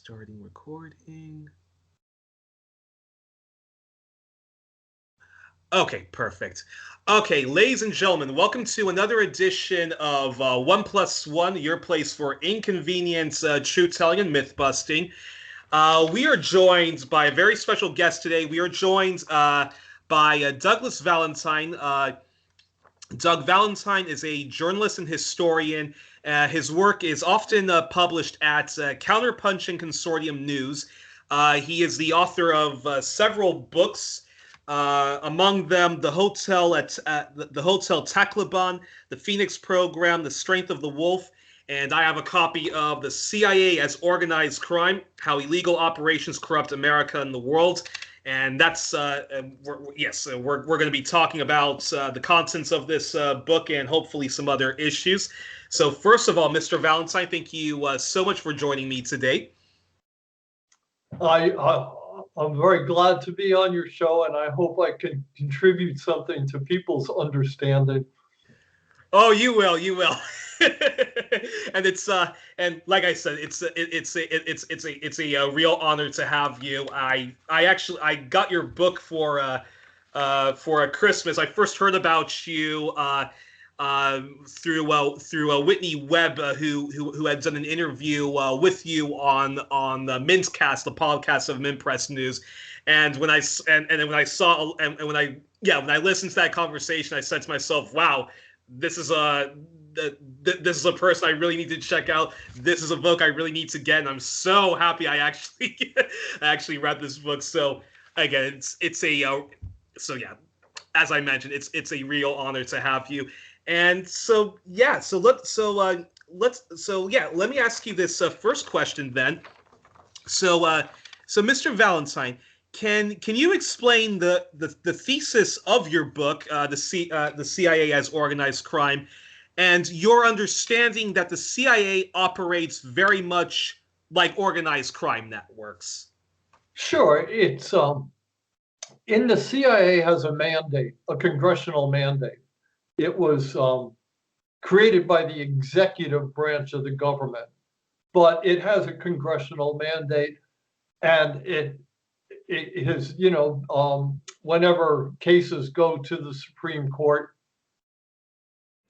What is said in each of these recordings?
Starting recording. Okay, perfect. Okay, ladies and gentlemen, welcome to another edition of 1+1, your place for inconvenient truth-telling and myth-busting. We are joined by a very special guest today. We are joined by Douglas Valentine. Doug Valentine is a journalist and historian. His work is often published at Counterpunch and Consortium News. He is the author of several books, among them the Hotel Tacloban, the Phoenix Program, The Strength of the Wolf, and I have a copy of The CIA as Organized Crime: How Illegal Operations Corrupt America and the World. And that's we're going to be talking about the contents of this book and hopefully some other issues. So first of all, Mr. Valentine, thank you so much for joining me today. I'm very glad to be on your show, and I hope I can contribute something to people's understanding. Oh, you will. And it's and like I said, it's a real honor to have you. I got your book for a Christmas. I first heard about you through Whitney Webb, who had done an interview with you on the Mintcast, the podcast of Mint Press News. And when I then when I saw when I listened to that conversation, I said to myself, wow, this is a person I really need to check out. This is a book I really need to get, and I'm so happy I actually read this book. So again, it's a as I mentioned, it's a real honor to have you. And let me ask you this first question then. So Mr. Valentine, can you explain the thesis of your book, the CIA as Organized Crime, and your understanding that the CIA operates very much like organized crime networks? Sure, it's in the CIA has a mandate, a congressional mandate. It was created by the executive branch of the government, but it has a congressional mandate, and it is, whenever cases go to the Supreme Court,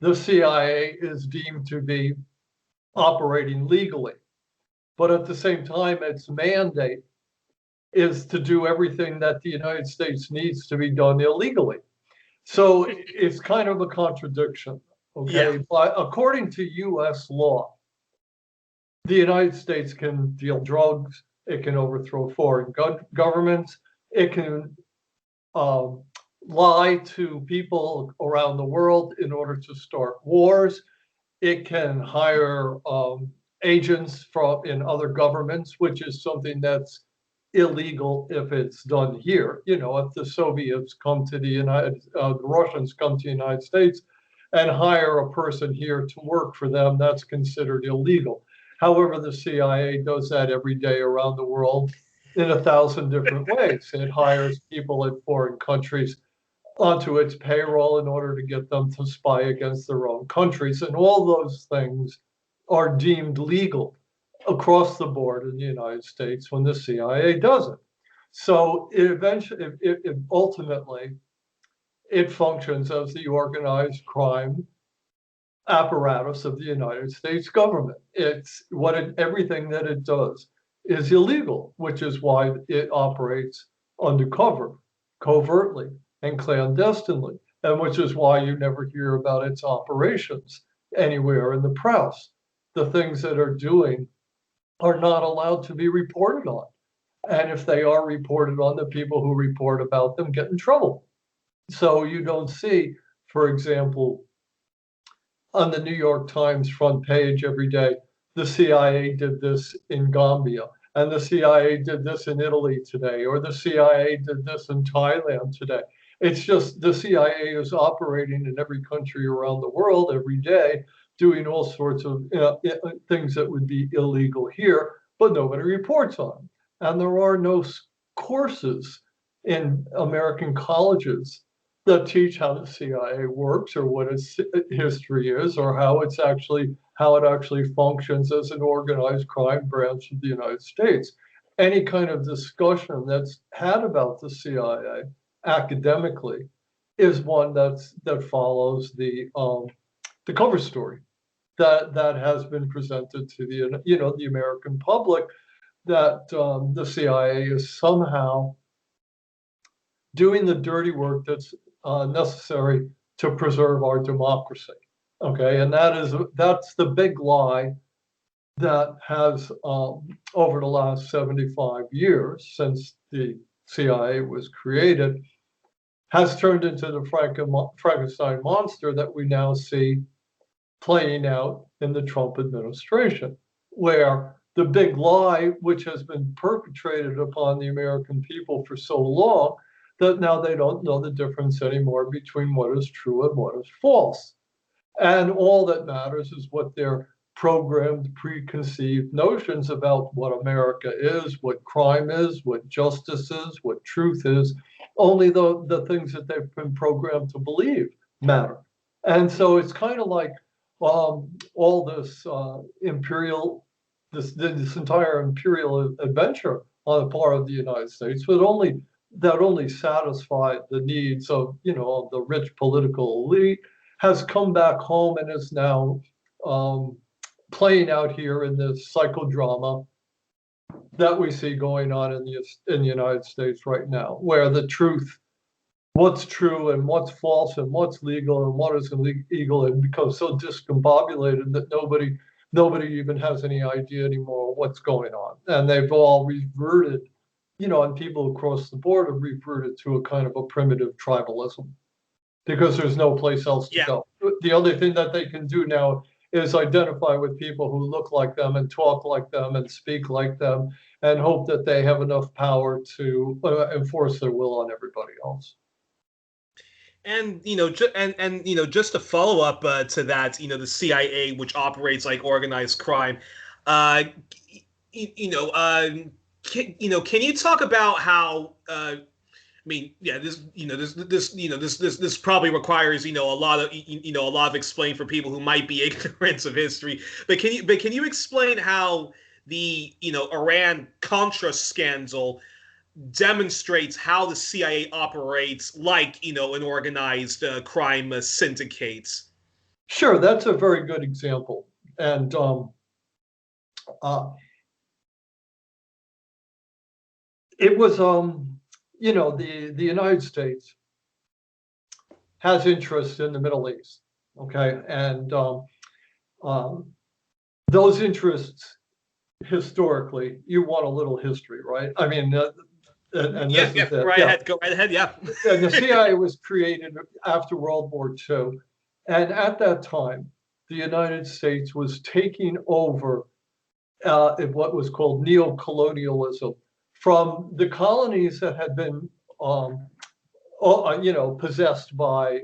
the CIA is deemed to be operating legally. But at the same time, its mandate is to do everything that the United States needs to be done illegally. So it's kind of a contradiction, okay? Yeah. But according to US law, the United States can deal drugs, it can overthrow foreign governments, it can lie to people around the world in order to start wars, it can hire agents in other governments, which is something that's illegal if it's done here. If the Soviets come to the Russians come to the United States and hire a person here to work for them, that's considered illegal. However, the CIA does that every day around the world in 1,000 different ways. It hires people in foreign countries onto its payroll in order to get them to spy against their own countries. And all those things are deemed legal across the board in the United States when the CIA does it. So ultimately, it functions as the organized crime apparatus of the United States government. Everything that it does is illegal, which is why it operates undercover, covertly, and clandestinely, and which is why you never hear about its operations anywhere in the press. The things that are doing are not allowed to be reported on. And if they are reported on, the people who report about them get in trouble. So you don't see, for example, on the New York Times front page every day, the CIA did this in Gambia, and the CIA did this in Italy today, or the CIA did this in Thailand today. It's just the CIA is operating in every country around the world every day, doing all sorts of things that would be illegal here, but nobody reports on them. And there are no courses in American colleges that teach how the CIA works or what its history is or how it actually functions as an organized crime branch of the United States. Any kind of discussion that's had about the CIA academically is one that follows the cover story that has been presented to the American public, that the CIA is somehow doing the dirty work that's necessary to preserve our democracy. Okay, and that's the big lie that has over the last 75 years since the CIA was created has turned into the Frankenstein monster that we now see playing out in the Trump administration, where the big lie, which has been perpetrated upon the American people for so long, that now they don't know the difference anymore between what is true and what is false. And all that matters is what their programmed, preconceived notions about what America is, what crime is, what justice is, what truth is. Only the things that they've been programmed to believe matter. And so it's kind of like all this this entire imperial adventure on the part of the United States, but only satisfied the needs of the rich political elite, has come back home and is now playing out here in this psychodrama that we see going on in the United States right now, where the truth, what's true and what's false and what's legal and what is illegal, and becomes so discombobulated that nobody even has any idea anymore what's going on. And they've all reverted, and people across the board have reverted to a kind of a primitive tribalism because there's no place else to go. The only thing that they can do now is identify with people who look like them and talk like them and speak like them and hope that they have enough power to enforce their will on everybody else. And just to follow up to that, the CIA, which operates like organized crime, uh, can you talk about how? I mean, yeah, this probably requires a lot of explain for people who might be ignorant of history. But can you explain how the Iran-Contra scandal demonstrates how the CIA operates like an organized crime syndicate? Sure, that's a very good example, and it was the United States has interest in the Middle East, okay, and those interests historically, you want a little history, right? I mean, and Yeah, this is it. right ahead, go right ahead, yeah. And the CIA was created after World War II, and at that time, the United States was taking over what was called neo-colonialism from the colonies that had been, possessed by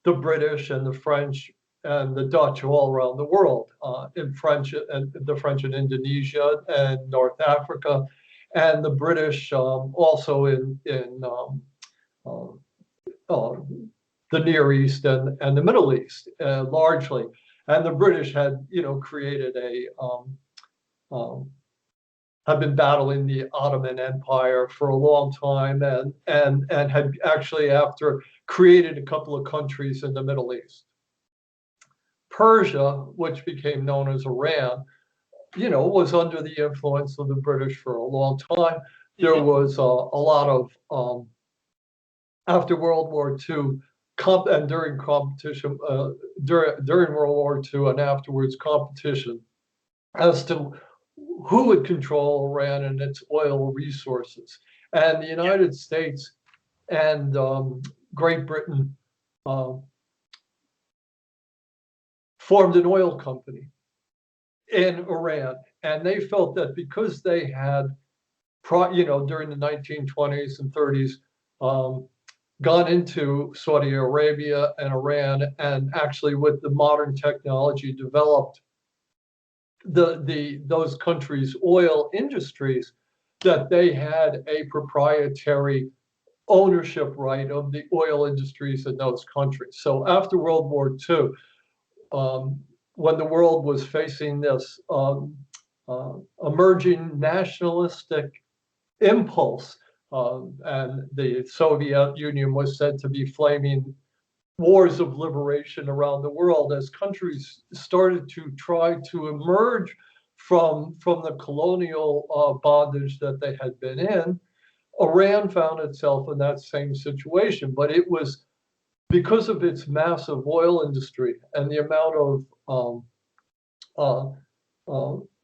the British and the French and the Dutch all around the world, in French and the French in Indonesia and North Africa, and the British also in the Near East and the Middle East largely. And the British had created have been battling the Ottoman Empire for a long time, and had actually after created a couple of countries in the Middle East. Persia, which became known as Iran, was under the influence of the British for a long time. There was a lot of after World War II, and during competition, during World War II and afterwards, competition as to who would control Iran and its oil resources. And the United States and Great Britain formed an oil company in Iran. And they felt that because they had, during the 1920s and 30s, gone into Saudi Arabia and Iran, and actually with the modern technology developed those countries' oil industries, that they had a proprietary ownership right of the oil industries in those countries. So after World War II, when the world was facing this emerging nationalistic impulse, and the Soviet Union was said to be flaming wars of liberation around the world, as countries started to try to emerge from the colonial bondage that they had been in, Iran found itself in that same situation. But it was because of its massive oil industry and the amount of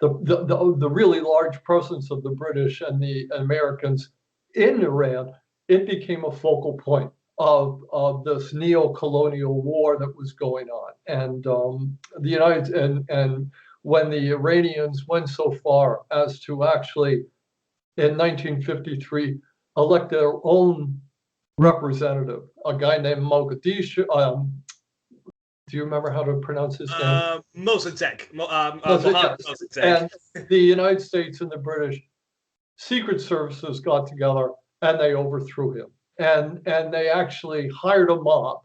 the really large presence of the British and the Americans in Iran, it became a focal point of this neo-colonial war that was going on. And the United and when the Iranians went so far as to actually, in 1953, elect their own representative, a guy named Mogadishu. Do you remember how to pronounce his name? Mossadegh. Yes. Mossadegh. And the United States and the British secret services got together and they overthrew him. And they actually hired a mob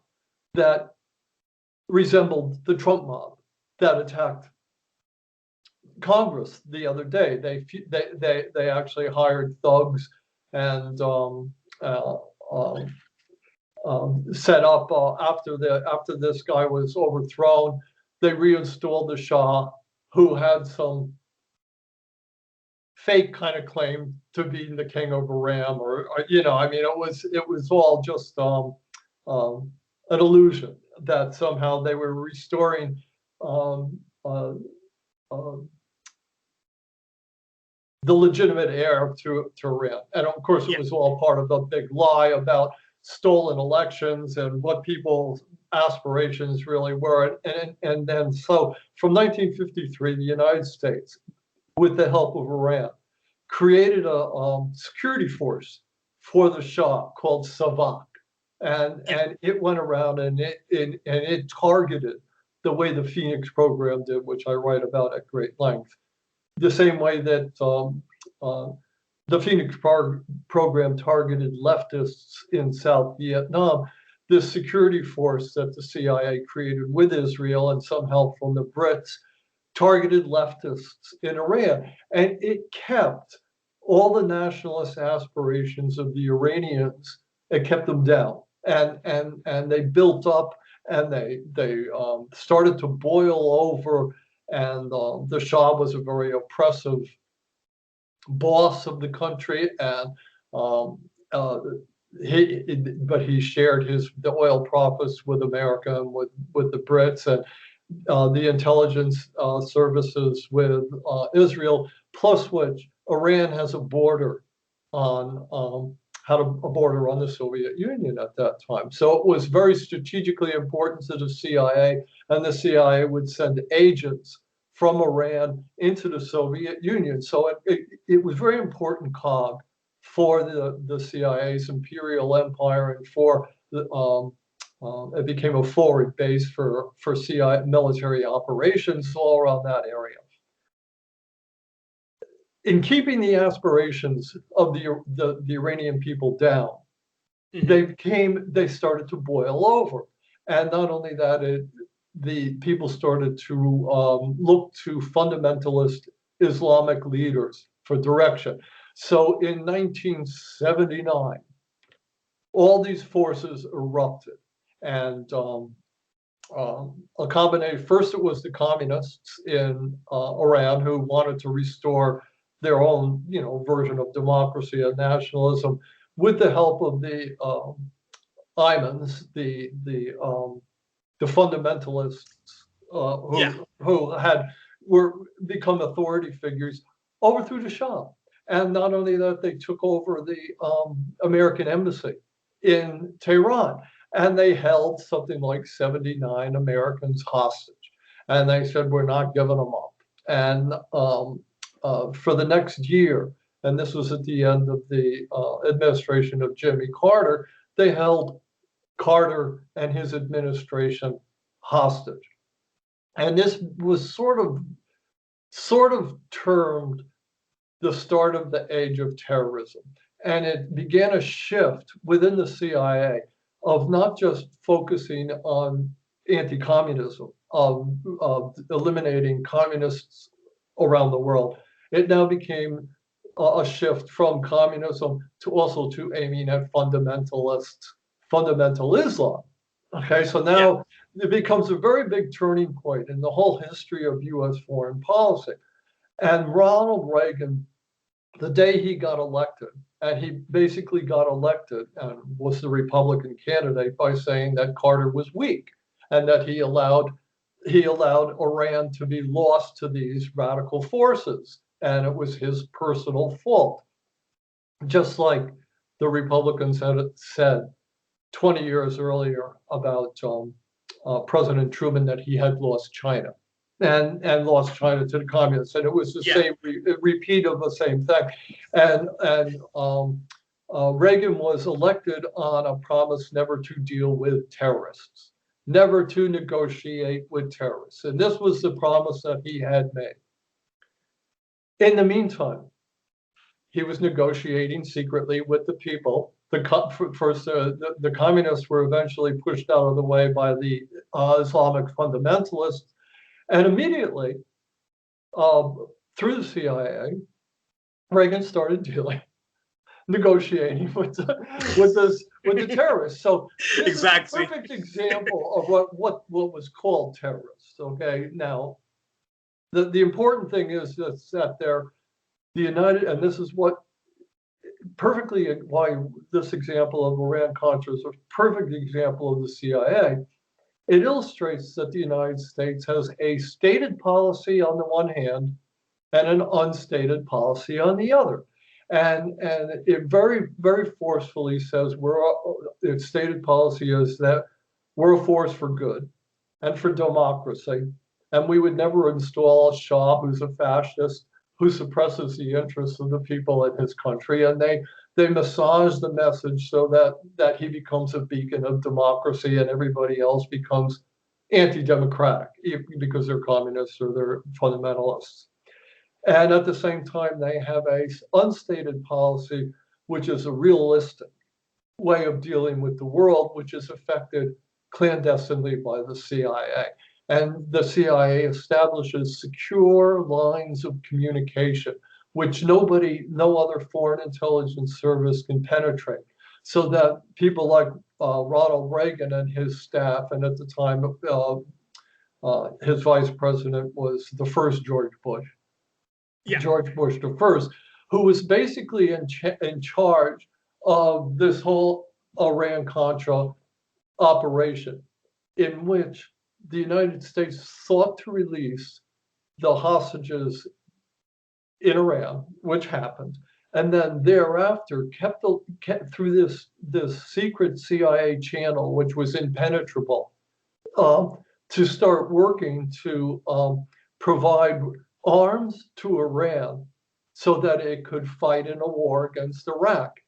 that resembled the Trump mob that attacked Congress the other day. They actually hired thugs and set up after this guy was overthrown. They reinstalled the Shah, who had some fake kind of claim to be the king of Iran, or I mean, it was all just an illusion that somehow they were restoring the legitimate heir to Iran. And of course, it was all part of the big lie about stolen elections and what people's aspirations really were. And then so from 1953, the United States, with the help of Iran, created a security force for the Shah called Savak. And it went around and it targeted the way the Phoenix program did, which I write about at great length. The same way that the Phoenix program targeted leftists in South Vietnam, this security force that the CIA created with Israel and some help from the Brits targeted leftists in Iran. And it kept all the nationalist aspirations of the Iranians, it kept them down. And they built up and they started to boil over. And the Shah was a very oppressive boss of the country, and he shared the oil profits with America and with the Brits, and the intelligence services with Israel. Plus, which Iran has a border on had a border on the Soviet Union at that time. So it was very strategically important to the CIA, and the CIA would send agents from Iran into the Soviet Union. So it was very important cog for the CIA's imperial empire, and for it became a forward base for CIA military operations all around that area. In keeping the aspirations of the Iranian people down, they started to boil over. And not only that, the people started to look to fundamentalist Islamic leaders for direction. So in 1979, all these forces erupted, and a combination. First, it was the communists in Iran who wanted to restore their own, version of democracy and nationalism, with the help of the imams, the fundamentalists who were become authority figures, overthrew the Shah. And not only that, they took over the American embassy in Tehran, and they held something like 79 Americans hostage. And they said, we're not giving them up. And for the next year, and this was at the end of the administration of Jimmy Carter, they held Carter and his administration hostage. And this was sort of termed the start of the age of terrorism. And it began a shift within the CIA of not just focusing on anti-communism, of eliminating communists around the world. It now became a shift from communism to also to aiming at fundamental Islam. Okay, so now it becomes a very big turning point in the whole history of U.S. foreign policy. And Ronald Reagan, the day he got elected, and he basically got elected and was the Republican candidate by saying that Carter was weak and that he allowed Iran to be lost to these radical forces, and it was his personal fault. Just like the Republicans had said 20 years earlier about President Truman, that he had lost China and lost China to the communists. And it was the same repeat of the same thing. And Reagan was elected on a promise never to deal with terrorists, never to negotiate with terrorists. And this was the promise that he had made. In the meantime, he was negotiating secretly with the people. The communists were eventually pushed out of the way by the Islamic fundamentalists, and immediately, through the CIA, Reagan started negotiating with the terrorists. So this exactly. is a perfect example of what was called terrorists. Okay, now the important thing is that the United, and this is what perfectly why this example of Iran-Contra is a perfect example of the CIA. It illustrates that the United States has a stated policy on the one hand and an unstated policy on the other. And it very, very forcefully says its stated policy is that we're a force for good and for democracy. And we would never install a Shah who's a fascist, who suppresses the interests of the people in his country. And they massage the message so that he becomes a beacon of democracy and everybody else becomes anti-democratic because they're communists or they're fundamentalists. And at the same time, they have a unstated policy, which is a realistic way of dealing with the world, which is affected clandestinely by the CIA. And the CIA establishes secure lines of communication, which no other foreign intelligence service can penetrate. So that people like Ronald Reagan and his staff, and at the time his vice president was the first George Bush, George Bush the first, who was basically in charge of this whole Iran-Contra operation, in which the United States sought to release the hostages in Iran, which happened, and then thereafter kept through this secret CIA channel, which was impenetrable, to start working to provide arms to Iran so that it could fight in a war against Iraq,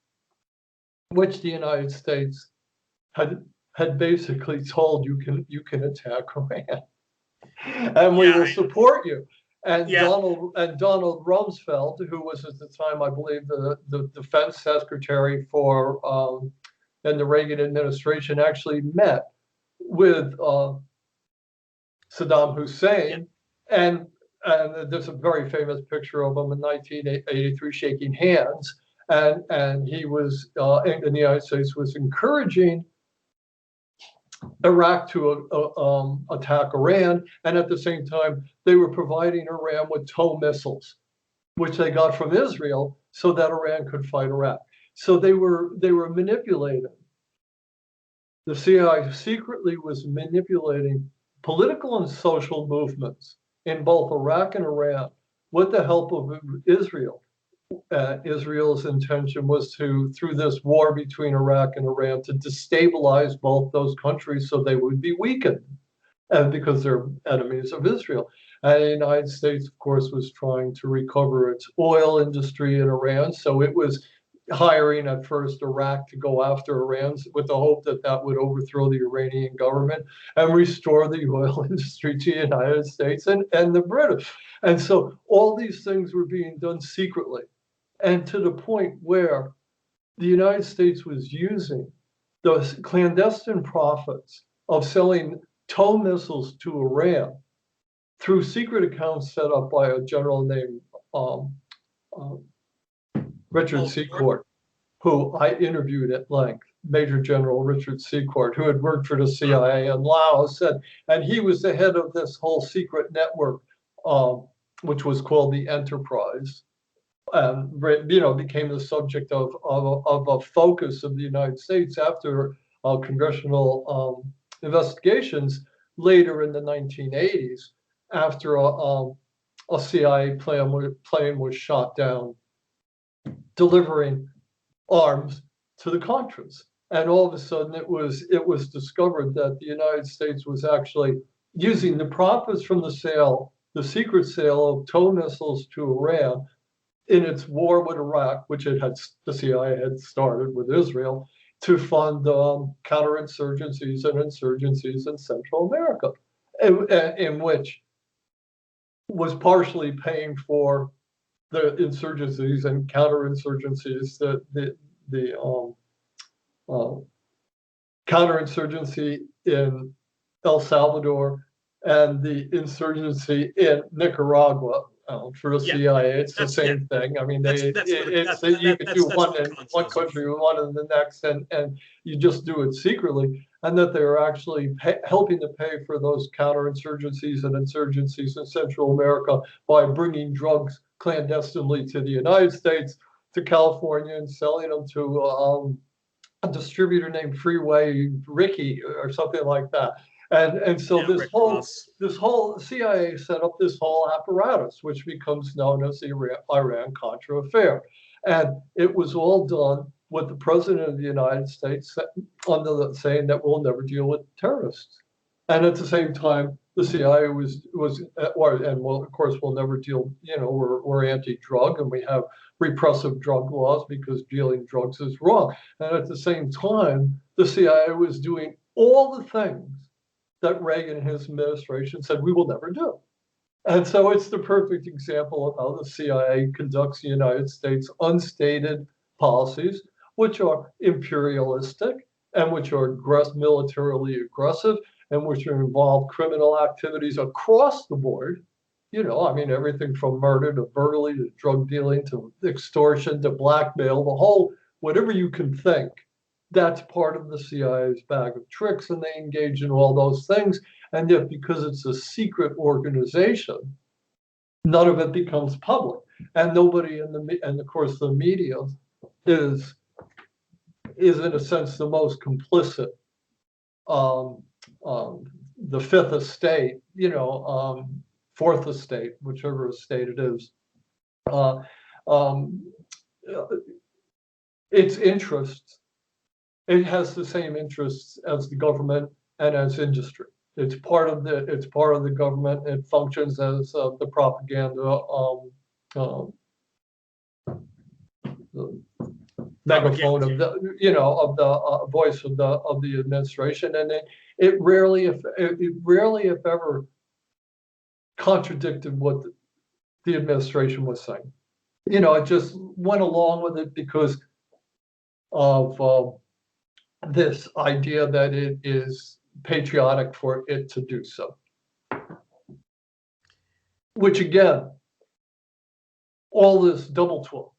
which the United States had basically told you can attack Iran, and we will support you. And Donald Rumsfeld, who was at the time, I believe, the defense secretary for in the Reagan administration, actually met with Saddam Hussein, and there's a very famous picture of him in 1983 shaking hands, and he was in the United States was encouraging Iraq to attack Iran, and at the same time they were providing Iran with TOW missiles, which they got from Israel, so that Iran could fight Iraq. So they were manipulating. The CIA secretly was manipulating political and social movements in both Iraq and Iran with the help of Israel. Israel's intention was through this war between Iraq and Iran, to destabilize both those countries so they would be weakened, and because they're enemies of Israel. And the United States, of course, was trying to recover its oil industry in Iran, so it was hiring at first Iraq to go after Iran with the hope that would overthrow the Iranian government and restore the oil industry to the United States and the British. And so all these things were being done secretly. And to the point where the United States was using the clandestine profits of selling tow missiles to Iran through secret accounts set up by a general named um, uh, Richard Oh, Secord, who I interviewed at length, Major General Richard Secord, who had worked for the CIA in Laos, and he was the head of this whole secret network, which was called the Enterprise, and became the subject of a focus of the United States after congressional investigations later in the 1980s, after a CIA plane was shot down delivering arms to the Contras. And all of a sudden it was discovered that the United States was actually using the profits from the secret sale of tow missiles to Iran in its war with Iraq, which the CIA had started with Israel, to fund counterinsurgencies and insurgencies in Central America, in which was partially paying for the insurgencies and counterinsurgencies, the uh, counterinsurgency in El Salvador and the insurgency in Nicaragua. For the yeah, CIA, it's the yeah. same thing. I mean, That's for the it's you could do that's one for the in one Contras. country, one in the next, and you just do it secretly. And that they're actually helping to pay for those counterinsurgencies and insurgencies in Central America by bringing drugs clandestinely to the United States, to California, and selling them to a distributor named Freeway Ricky or something like that. And so Yeah, Rick Ross. this whole CIA set up this whole apparatus, which becomes known as the Iran-Contra affair. And it was all done with the president of the United States under the saying that we'll never deal with terrorists. And at the same time, the CIA of course, we'll never deal, we're anti-drug and we have repressive drug laws because dealing drugs is wrong. And at the same time, the CIA was doing all the things that Reagan and his administration said we will never do. And so it's the perfect example of how the CIA conducts the United States unstated policies, which are imperialistic and which are militarily aggressive and which involve criminal activities across the board. I mean, everything from murder to burglary to drug dealing to extortion to blackmail, the whole, whatever you can think, that's part of the CIA's bag of tricks, and they engage in all those things. And yet, because it's a secret organization, none of it becomes public. And nobody and of course, the media is in a sense the most complicit. Um, the fifth estate, fourth estate, whichever estate it is, uh, um, its interests, it has the same interests as the government and as industry. It's part of the government. It functions as the propaganda the megaphone of the voice of the administration, and it rarely, if ever, contradicted what the administration was saying. It just went along with it because of this idea that it is patriotic for it to do so. Which again, all this double talk,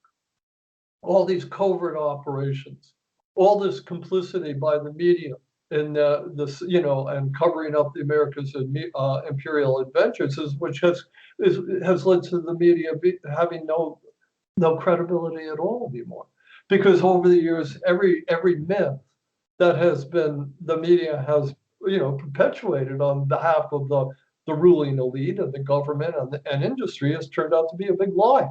all these covert operations, all this complicity by the media in and covering up the America's imperial adventures, which has led to the media having no credibility at all anymore. Because over the years, every myth that has been the media has perpetuated on behalf of the ruling elite and the government and industry has turned out to be a big lie.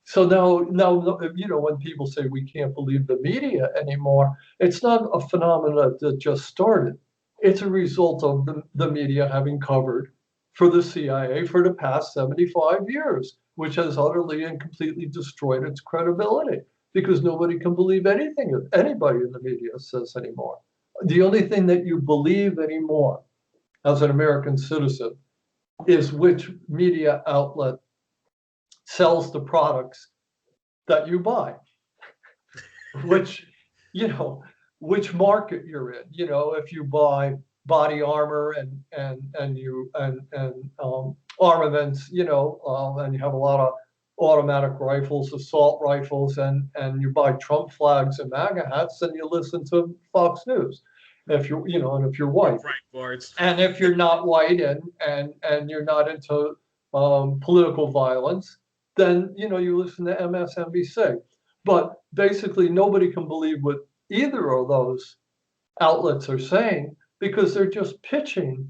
So now, when people say we can't believe the media anymore, it's not a phenomenon that just started. It's a result of the media having covered for the CIA for the past 75 years, which has utterly and completely destroyed its credibility because nobody can believe anything that anybody in the media says anymore. The only thing that you believe anymore as an American citizen is which media outlet sells the products that you buy. which, you know, which market you're in. If you buy body armor and armaments, and you have a lot of automatic rifles, assault rifles, and you buy Trump flags and MAGA hats, then you listen to Fox News. And if you're white, Breitbart. and if you're not white and you're not into political violence, then you listen to MSNBC. But basically, nobody can believe what either of those outlets are saying because they're just pitching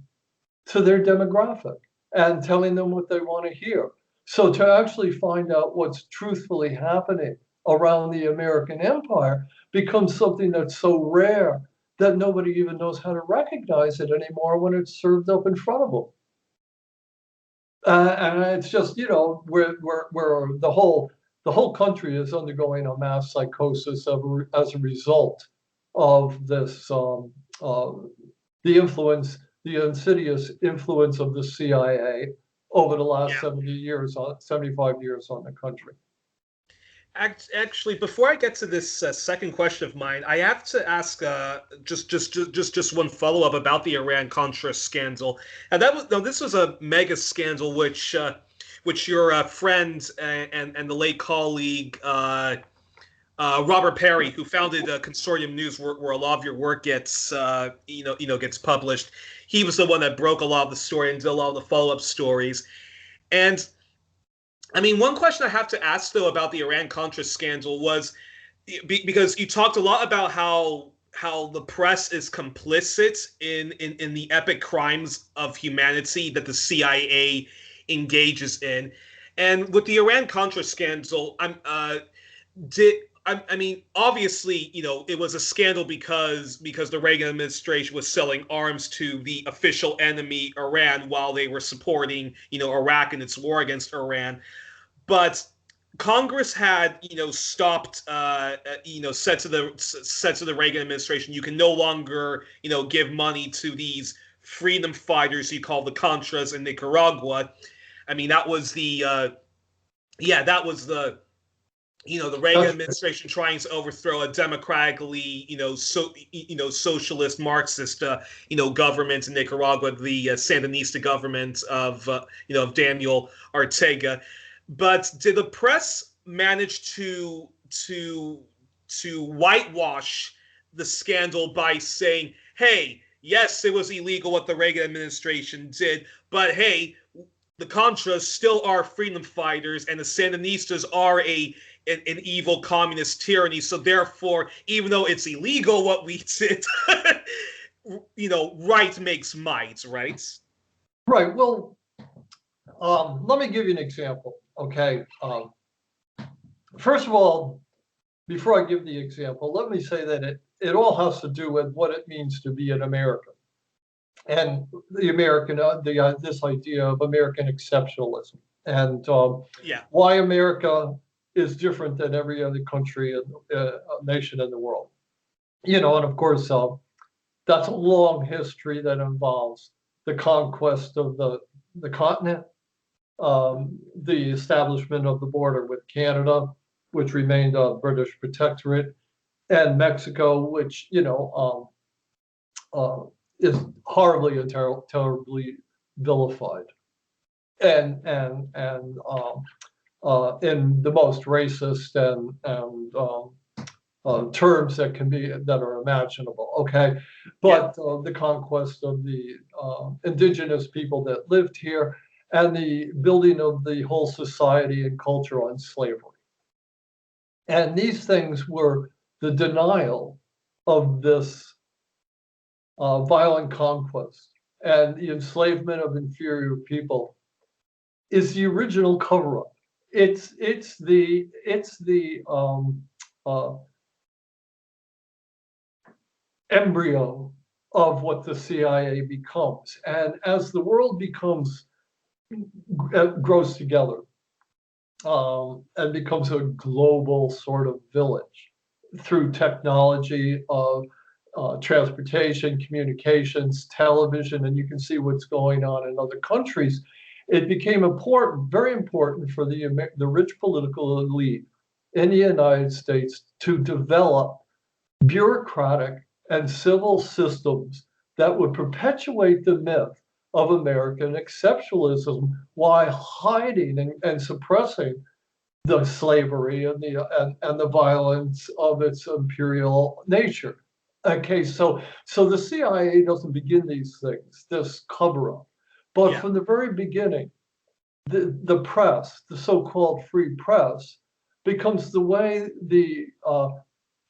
to their demographic and telling them what they want to hear. So to actually find out what's truthfully happening around the American empire becomes something that's so rare that nobody even knows how to recognize it anymore when it's served up in front of them. And it's just, where the whole country is undergoing a mass psychosis as a result of this, the insidious influence of the CIA over the last Yeah. 75 years on the country. Actually, before I get to this second question of mine, I have to ask just one follow up about the Iran-Contra scandal, and this was a mega scandal which your friend and the late colleague Robert Perry, who founded Consortium News, where a lot of your work gets gets published. He was the one that broke a lot of the story and did a lot of the follow up stories, and I mean, one question I have to ask though about the Iran-Contra scandal was because you talked a lot about how the press is complicit in the epic crimes of humanity that the CIA engages in, and with the Iran-Contra scandal, I mean, obviously, it was a scandal because the Reagan administration was selling arms to the official enemy, Iran, while they were supporting, Iraq in its war against Iran. But Congress had, stopped, said to the Reagan administration, you can no longer, give money to these freedom fighters you call the Contras in Nicaragua. I mean, that was the the Reagan administration trying to overthrow a democratically, socialist Marxist, government in Nicaragua, the Sandinista government of Daniel Ortega. But did the press manage to whitewash the scandal by saying, "Hey, yes, it was illegal what the Reagan administration did, but hey, the Contras still are freedom fighters, and the Sandinistas are an evil communist tyranny. So therefore, even though it's illegal what we did, right makes might, right?" Right. Well, let me give you an example. Okay. First of all, before I give the example, let me say that it all has to do with what it means to be an American, and the American this idea of American exceptionalism, and Yeah. why America is different than every other country and nation in the world. And of course, that's a long history that involves the conquest of the continent, the establishment of the border with Canada, which remained a British protectorate, and Mexico, which is horribly and terribly vilified, and in the most racist and terms that are imaginable. Okay, but the conquest of the indigenous people that lived here, and the building of the whole society and culture on slavery. And these things were the denial of this violent conquest, and the enslavement of inferior people is the original cover-up. It's the embryo of what the CIA becomes. And as the world grows together and becomes a global sort of village through technology of transportation, communications, television, and you can see what's going on in other countries, it became important, very important for the rich political elite in the United States to develop bureaucratic and civil systems that would perpetuate the myth of American exceptionalism while hiding and suppressing the slavery and the violence of its imperial nature. Okay, so the CIA doesn't begin these things, this cover up, but Yeah. from the very beginning, the press, the so-called free press, becomes the way the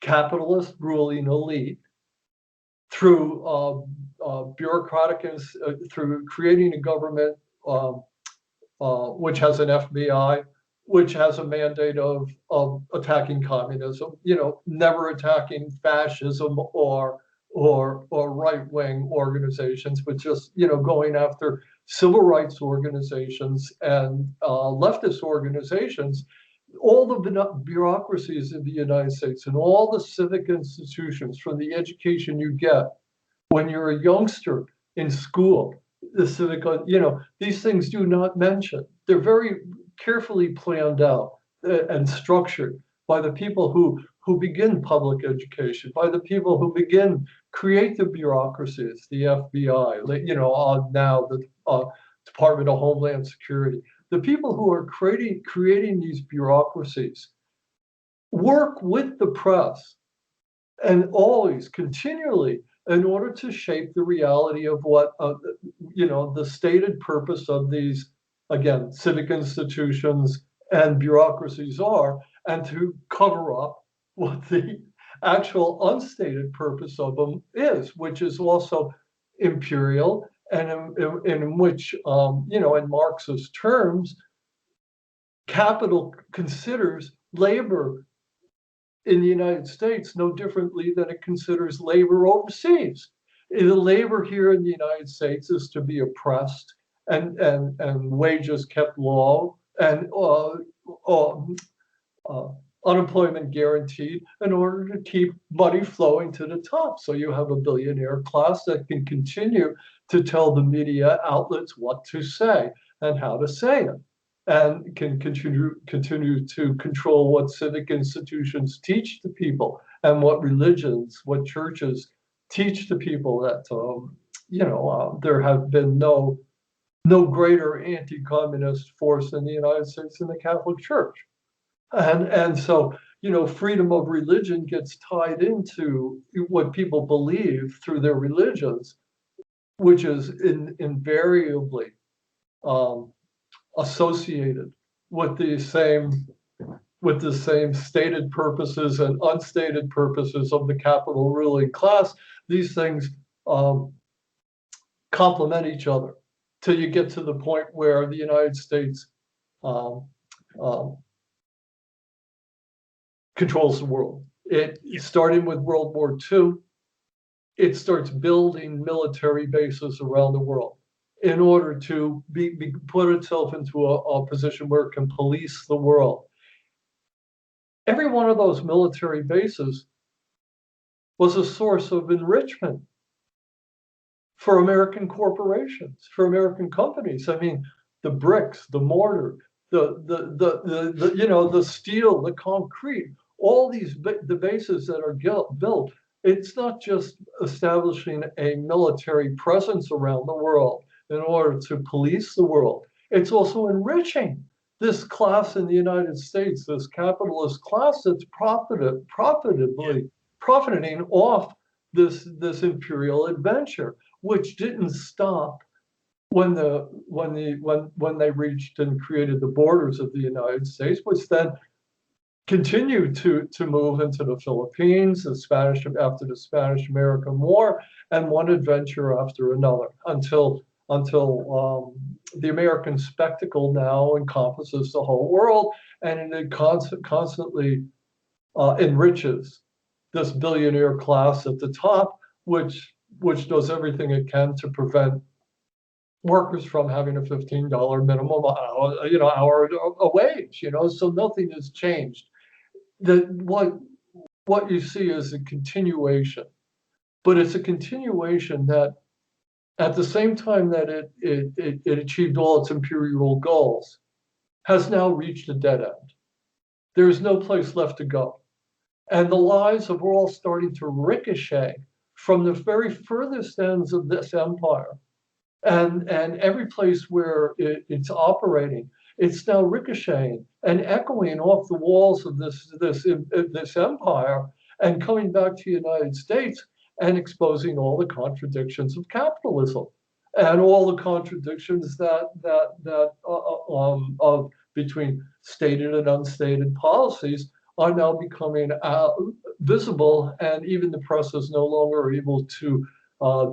capitalist ruling elite, through bureaucratic and through creating a government which has an FBI, which has a mandate of attacking communism, never attacking fascism or right-wing organizations, but just, going after civil rights organizations and leftist organizations. All the bureaucracies of the United States and all the civic institutions, from the education you get when you're a youngster in school, the civic, these things do not mention. They're very carefully planned out and structured by the people who begin public education, by the people who create the bureaucracies, the FBI, now the Department of Homeland Security. The people who are creating these bureaucracies work with the press and always continually in order to shape the reality of what the stated purpose of these, again, civic institutions and bureaucracies are, and to cover up what the actual unstated purpose of them is, which is also imperial, and in which, in Marxist terms, capital considers labor in the United States no differently than it considers labor overseas. The labor here in the United States is to be oppressed and wages kept low and unemployment guaranteed in order to keep money flowing to the top. So you have a billionaire class that can continue to tell the media outlets what to say and how to say it, and can continue to control what civic institutions teach to people and what religions, what churches teach to people. That there have been no greater anti-communist force in the United States than the Catholic Church. And so, freedom of religion gets tied into what people believe through their religions, which is invariably associated with the same stated purposes and unstated purposes of the capital ruling class. These things complement each other till you get to the point where the United States controls the world. It started with World War II. It starts building military bases around the world in order to put itself into a position where it can police the world. Every one of those military bases was a source of enrichment for American corporations, for American companies. I mean, the bricks, the mortar, the steel, the concrete, all these the bases that are built. It's not just establishing a military presence around the world in order to police the world. It's also enriching this class in the United States, this capitalist class that's profiting off this imperial adventure, which didn't stop when they reached and created the borders of the United States, which then continued to move into the Philippines, after the Spanish-American War, and one adventure after another until the American spectacle now encompasses the whole world, and it constantly enriches this billionaire class at the top, which does everything it can to prevent workers from having a $15 minimum hour a wage. So nothing has changed. What you see is a continuation, but it's a continuation that, at the same time that it achieved all its imperial goals, has now reached a dead end. There's no place left to go. And the lies are all starting to ricochet from the very furthest ends of this empire. And every place where it's operating, it's now ricocheting and echoing off the walls of this empire and coming back to the United States and exposing all the contradictions of capitalism and all the contradictions of between stated and unstated policies are now becoming visible, and even the press is no longer able to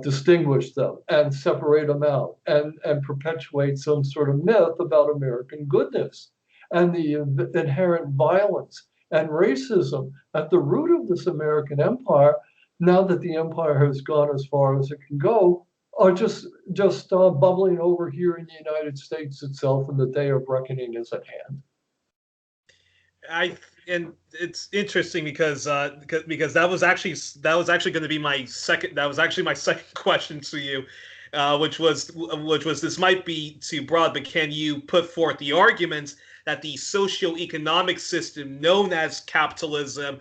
distinguish them and separate them out and perpetuate some sort of myth about American goodness and the inherent violence and racism at the root of this American empire. Now that the empire has gone as far as it can go, are just bubbling over here in the United States itself, and the day of reckoning is at hand. And it's interesting because that was actually going to be my second question to you, which was this might be too broad, but can you put forth the argument that the socio-economic system known as capitalism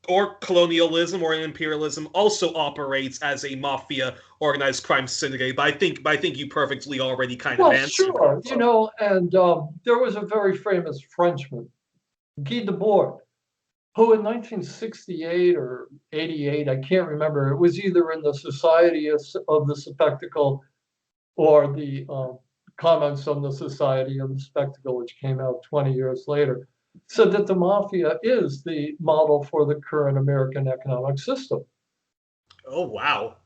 or colonialism or imperialism also operates as a mafia organized crime syndicate? But I think you perfectly already kind of answered. Sure, and there was a very famous Frenchman, Guy Debord, who in 1968 or 88, I can't remember, it was either in the Society of the Spectacle or the Comments on the Society of the Spectacle, which came out 20 years later, said that the mafia is the model for the current American economic system. Oh, wow.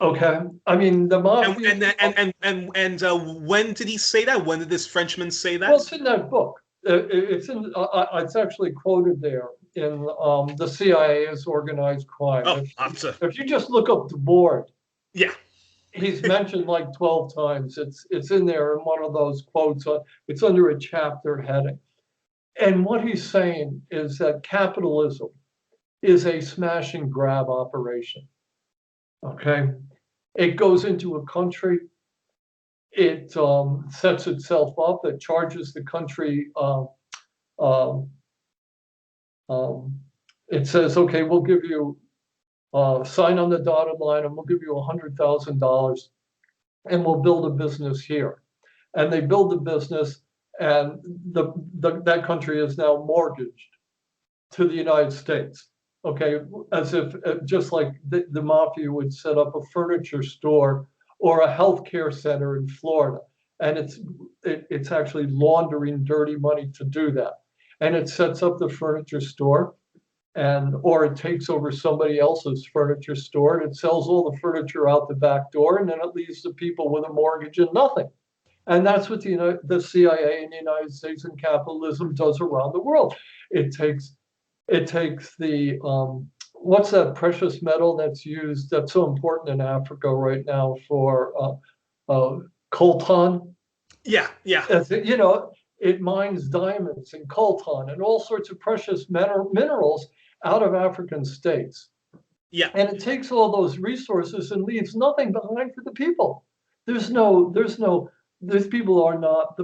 Okay, I mean the mafia. And when did he say that? When did this Frenchman say that? Well, it's in that book. It's actually quoted there in the CIA's organized crime. Oh, if you just look up Debord, yeah, he's mentioned like 12 times. It's in there in one of those quotes. It's under a chapter heading. And what he's saying is that capitalism is a smash and grab operation. Okay, it goes into a country. It sets itself up. It charges the country. It says, okay, we'll give you sign on the dotted line, and we'll give you $100,000, and we'll build a business here. And they build the business, and that country is now mortgaged to the United States. Okay, as if just like the mafia would set up a furniture store or a healthcare center in Florida, and it's actually laundering dirty money to do that. And it sets up the furniture store, or it takes over somebody else's furniture store, and it sells all the furniture out the back door, and then it leaves the people with a mortgage and nothing. And that's what the CIA in the United States and capitalism does around the world. It takes the what's that precious metal that's used that's so important in Africa right now for coltan? Yeah. It mines diamonds and coltan and all sorts of precious minerals out of African states. Yeah. And it takes all those resources and leaves nothing behind for the people. The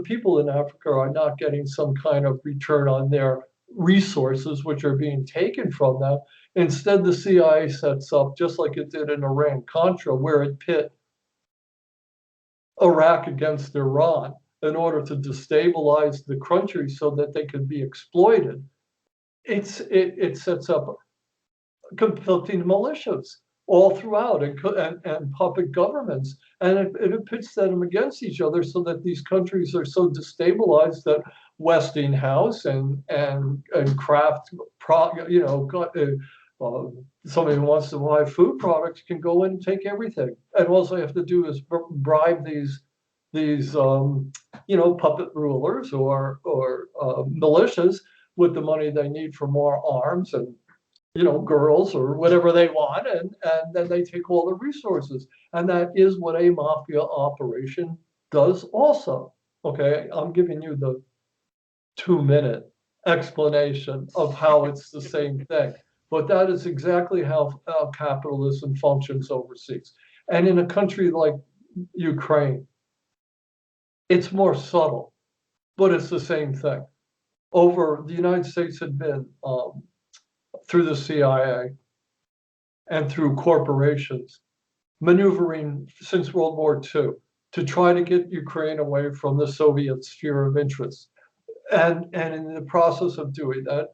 people in Africa are not getting some kind of return on their resources, which are being taken from them. Instead, the CIA sets up, just like it did in Iran-Contra, where it pit Iraq against Iran in order to destabilize the country so that they could be exploited. It sets up conflicting militias all throughout and puppet governments, and it pits them against each other so that these countries are so destabilized that Westinghouse and Kraft, somebody who wants to buy food products can go in and take everything, and all they have to do is bribe these puppet rulers or militias with the money they need for more arms and girls or whatever they want, and then they take all the resources. And that is what a mafia operation does also. Okay, I'm giving you the 2-minute explanation of how it's the same thing. But that is exactly how capitalism functions overseas. And in a country like Ukraine, it's more subtle, but it's the same thing. over the United States had been through the CIA and through corporations maneuvering since World War II to try to get Ukraine away from the Soviet sphere of interest. And in the process of doing that,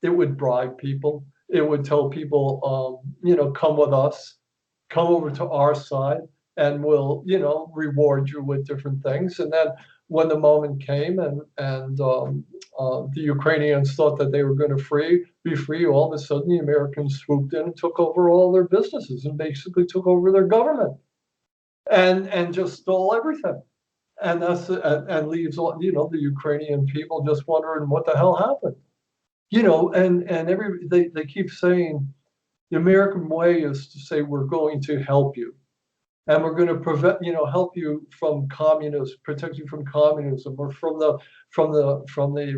it would bribe people. It would tell people, come with us, come over to our side, and we'll, reward you with different things. And then when the moment came and the Ukrainians thought that they were going to be free, all of a sudden the Americans swooped in and took over all their businesses and basically took over their government and just stole everything. And and leaves the Ukrainian people just wondering what the hell happened. They keep saying the American way is to say we're going to help you, and we're going to help you from protect you from communism, or from the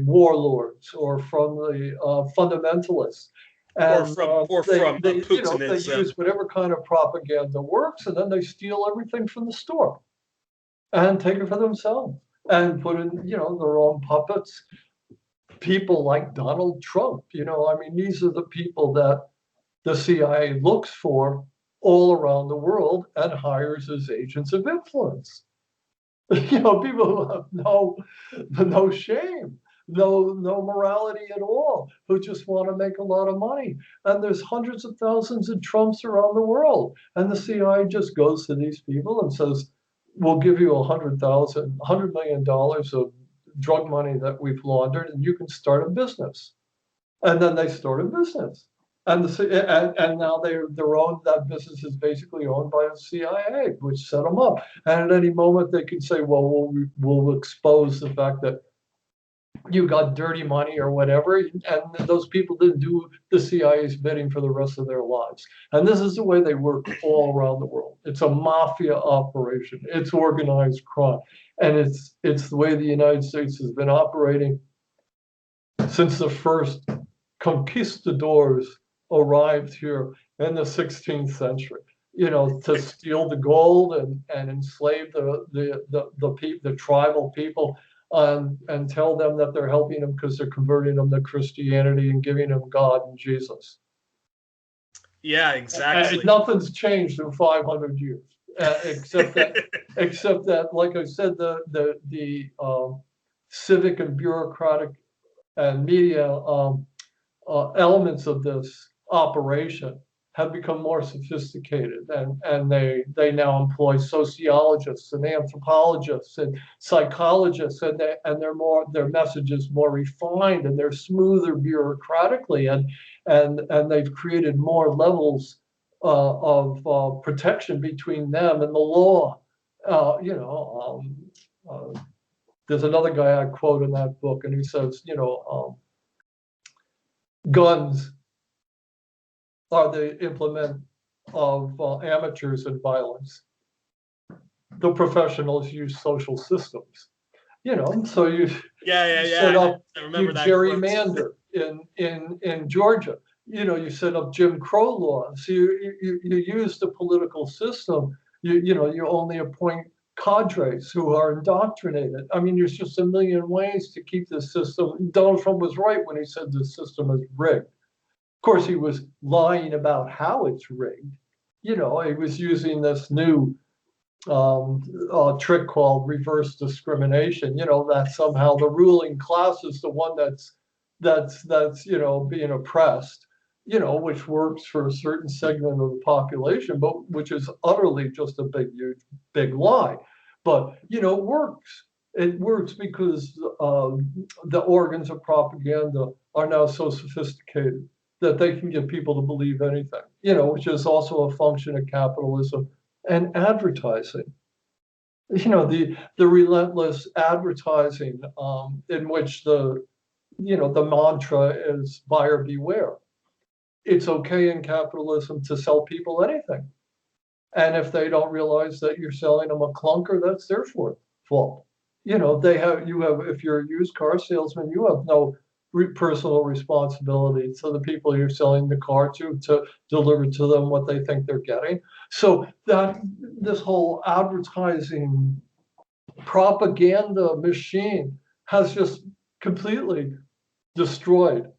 warlords, or from the fundamentalists, and from they Putinism. use whatever kind of propaganda works, and then they steal everything from the store and take it for themselves and put in their own puppets. People like Donald Trump, these are the people that the CIA looks for all around the world and hires as agents of influence. People who have no shame, no morality at all, who just want to make a lot of money. And there's hundreds of thousands of Trumps around the world. And the CIA just goes to these people and says, we'll give you $100 million of drug money that we've laundered, and you can start a business. And then they start a business. And now that business is basically owned by the CIA, which set them up. And at any moment they can say, well, we'll expose the fact that you got dirty money or whatever, and those people didn't do the CIA's bidding for the rest of their lives. And this is the way they work all around the world. It's a mafia operation. It's organized crime, and it's the way the United States has been operating since the first conquistadors arrived here in the 16th century. To steal the gold and enslave the tribal people. And tell them that they're helping them because they're converting them to Christianity and giving them God and Jesus. Yeah, exactly. And nothing's changed in 500 years, except that, like I said, the civic and bureaucratic and media elements of this operation have become more sophisticated, and they now employ sociologists and anthropologists and psychologists, and their message is more refined, and they're smoother bureaucratically, and they've created more levels of protection between them and the law. There's another guy I quote in that book, and he says, guns are the implement of amateurs in violence. The professionals use social systems, so you set up, you gerrymander in Georgia, you set up Jim Crow laws. You use the political system. You only appoint cadres who are indoctrinated. There's just a million ways to keep the system. Donald Trump was right when he said the system is rigged. Of course, he was lying about how it's rigged. He was using this new trick called reverse discrimination. That somehow the ruling class is the one that's being oppressed. Which works for a certain segment of the population, but which is utterly just a big lie. But it works. It works because the organs of propaganda are now so sophisticated that they can get people to believe anything, which is also a function of capitalism and advertising. The relentless advertising in which the mantra is buyer beware. It's okay in capitalism to sell people anything. And if they don't realize that you're selling them a clunker, that's their fault. If you're a used car salesman, you have no personal responsibility to the people you're selling the car to deliver to them what they think they're getting. So that this whole advertising propaganda machine has just completely destroyed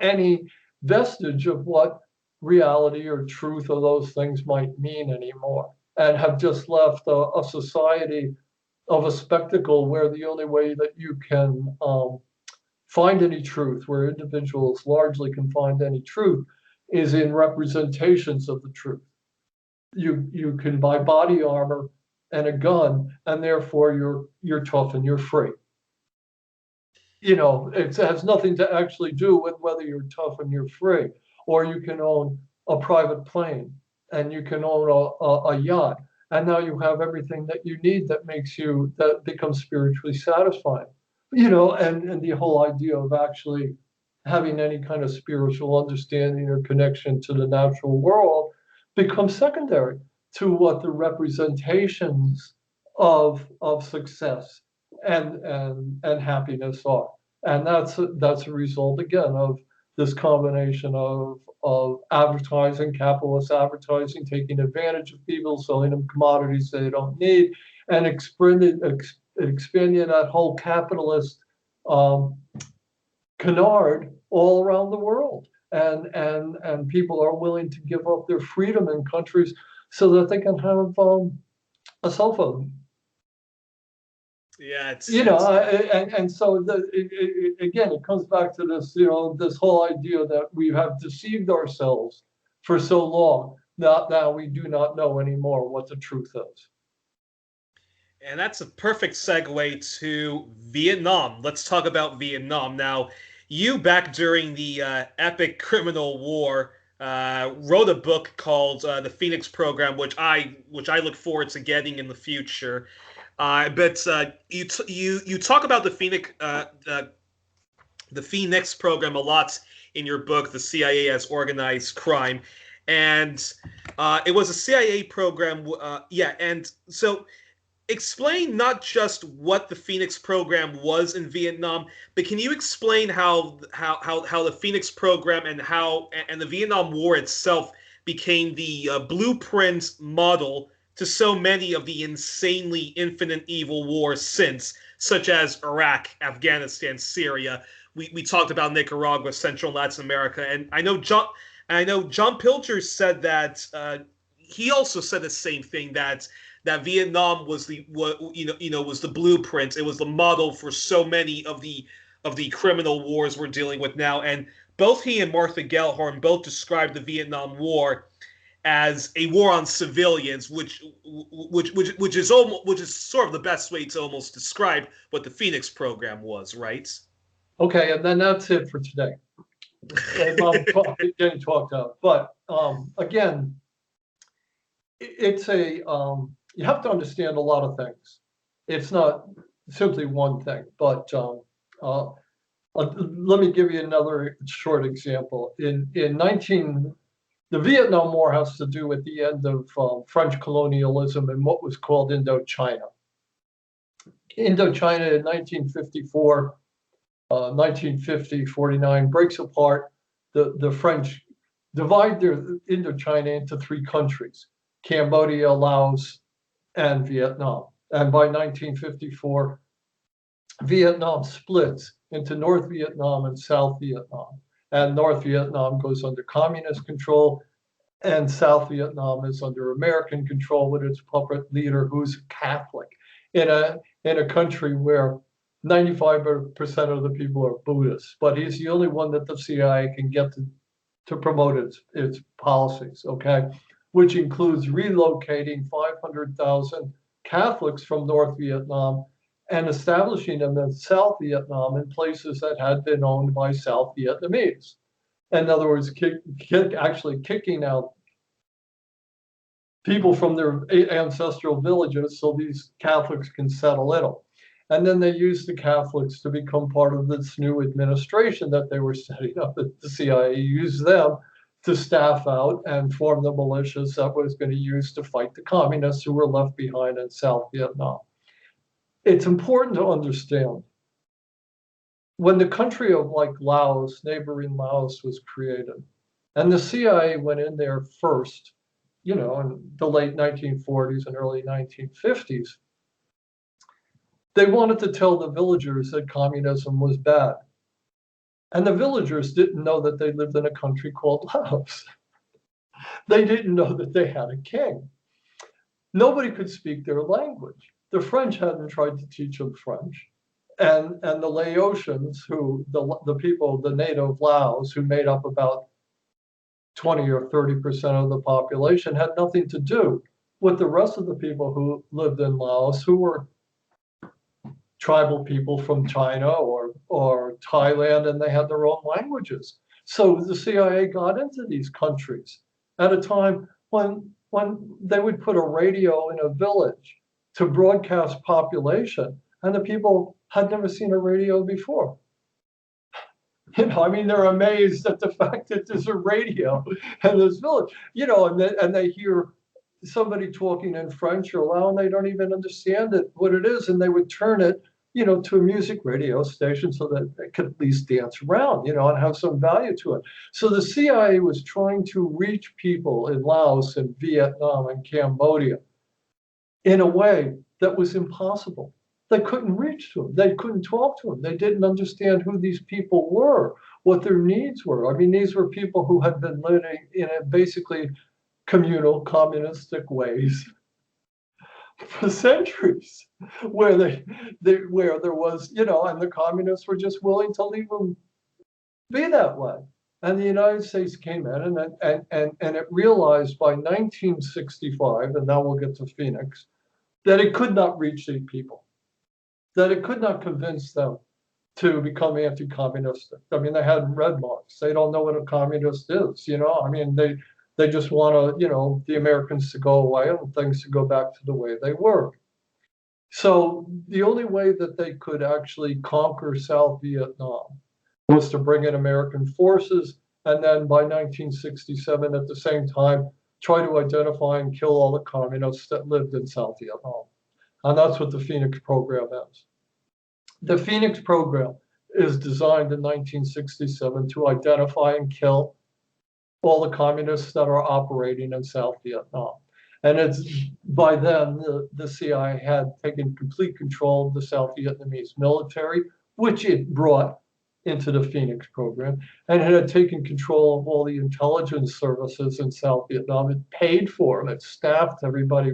any vestige of what reality or truth of those things might mean anymore, and have just left a society of a spectacle where the only way that you can find any truth, where individuals largely can find any truth, is in representations of the truth. You can buy body armor and a gun, and therefore you're tough and you're free. It has nothing to actually do with whether you're tough and you're free, or you can own a private plane and you can own a yacht, and now you have everything that you need that becomes spiritually satisfying. And the whole idea of actually having any kind of spiritual understanding or connection to the natural world becomes secondary to what the representations of success and happiness are. And that's a result again of this combination of advertising, capitalist advertising, taking advantage of people, selling them commodities they don't need, and expanding that whole capitalist canard all around the world. And people are willing to give up their freedom in countries so that they can have a cell phone. Yeah, it's and so again, it comes back to this, this whole idea that we have deceived ourselves for so long that now we do not know anymore what the truth is. and that's a perfect segue to Vietnam. Let's talk about Vietnam now. You, back during the epic criminal war, wrote a book called The Phoenix Program, which I look forward to getting in the future. But you talk about the Phoenix Program a lot in your book, The CIA as Organized Crime, and it was a CIA program. And so explain not just what the Phoenix Program was in Vietnam, but can you explain how the Phoenix Program and the Vietnam War itself became the blueprint model to so many of the insanely infinite evil wars since, such as Iraq, Afghanistan, Syria. We talked about Nicaragua, Central and Latin America, and I know John Pilger said that he also said the same thing, that Vietnam was was the blueprint. It was the model for so many of the criminal wars we're dealing with now. And both he and Martha Gellhorn both described the Vietnam War as a war on civilians, which is sort of the best way to almost describe what the Phoenix Program was, right? Okay, and then that's it for today. And I'm getting talked out, but again, it's you have to understand a lot of things. It's not simply one thing, but let me give you another short example. The Vietnam War has to do with the end of French colonialism and what was called Indochina. Indochina in 1954, 1950, 49 breaks apart. The French divide their Indochina into three countries: Cambodia, Laos, and Vietnam. And by 1954, Vietnam splits into North Vietnam and South Vietnam. And North Vietnam goes under communist control, and South Vietnam is under American control with its puppet leader, who's Catholic, in a country where 95% of the people are Buddhists. But he's the only one that the CIA can get to promote its policies, okay? Which includes relocating 500,000 Catholics from North Vietnam and establishing them in South Vietnam in places that had been owned by South Vietnamese. In other words, actually kicking out people from their ancestral villages so these Catholics can settle in them. And then they used the Catholics to become part of this new administration that they were setting up. The CIA used them to staff out and form the militias that was going to use to fight the communists who were left behind in South Vietnam. It's important to understand, when the country of like Laos, neighboring Laos, was created, and the CIA went in there first, in the late 1940s and early 1950s, They wanted to tell the villagers that communism was bad. And the villagers didn't know that they lived in a country called Laos. They didn't know that they had a king. Nobody could speak their language. The French hadn't tried to teach them French. And the Laotians, the people, the native Laos, who made up about 20 or 30% of the population, had nothing to do with the rest of the people who lived in Laos, who were tribal people from China or Thailand, and they had their own languages. So the CIA got into these countries at a time when they would put a radio in a village to broadcast population, and the people had never seen a radio before. I mean, they're amazed at the fact that there's a radio in this village, and they hear somebody talking in French or Lao, and they don't even understand what it is, and they would turn it, to a music radio station so that it could at least dance around, and have some value to it. So the CIA was trying to reach people in Laos and Vietnam and Cambodia in a way that was impossible. They couldn't reach them. They couldn't talk to them. They didn't understand who these people were, what their needs were. I mean, these were people who had been living in a basically communal, communistic ways for centuries, where where there was, and the communists were just willing to leave them be that way. And the United States came in and it realized by 1965, and now we'll get to Phoenix, that it could not reach these people, that it could not convince them to become anti-communistic. I mean, they had red marks. They don't know what a communist is, I mean, they just want to, the Americans to go away and things to go back to the way they were. So the only way that they could actually conquer South Vietnam was to bring in American forces, and then by 1967, at the same time, try to identify and kill all the communists that lived in South Vietnam. And that's what the Phoenix program is. The Phoenix program is designed in 1967 to identify and kill all the communists that are operating in South Vietnam. And it's by then, the CIA had taken complete control of the South Vietnamese military, which it brought into the Phoenix program, and it had taken control of all the intelligence services in South Vietnam. It paid for them, it staffed everybody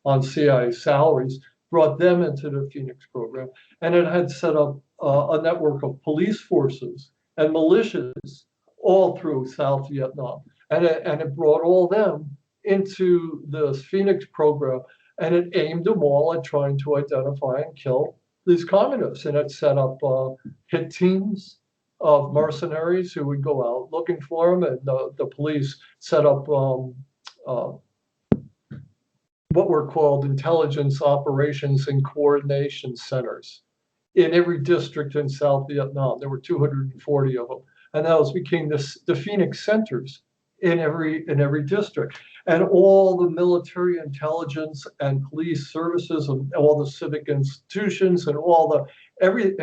on CIA salaries, brought them into the Phoenix program, and it had set up a network of police forces and militias all through South Vietnam. And it brought all them into the Phoenix program, and it aimed them all at trying to identify and kill these communists. And it set up hit teams of mercenaries who would go out looking for them, and the police set up what were called intelligence operations and coordination centers in every district in South Vietnam. There were 240 of them. And those became the Phoenix centers in every district. And all the military intelligence and police services and all the civic institutions and every